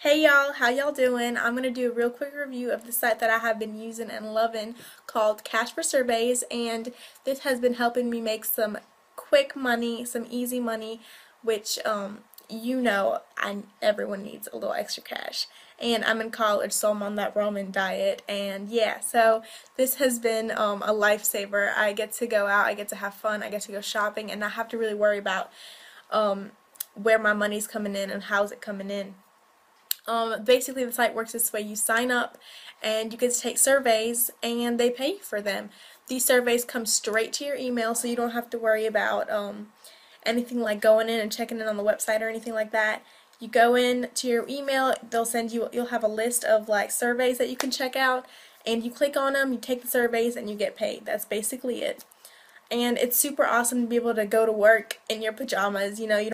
Hey y'all, how y'all doing? I'm going to do a real quick review of the site that I have been using and loving called Cash for Surveys, and this has been helping me make some quick money, some easy money, which everyone needs a little extra cash. And I'm in college, so I'm on that Roman diet, and yeah, so this has been a lifesaver. I get to go out, I get to have fun, I get to go shopping, and not have to really worry about where my money's coming in and how's it coming in. Basically, the site works this way. You sign up and you get to take surveys and they pay you for them. These surveys come straight to your email, so you don't have to worry about anything like going in and checking in on the website or anything like that. You go in to your email, you'll have a list of like surveys that you can check out, and you click on them, you take the surveys, and you get paid. That's basically it. And it's super awesome to be able to go to work in your pajamas. You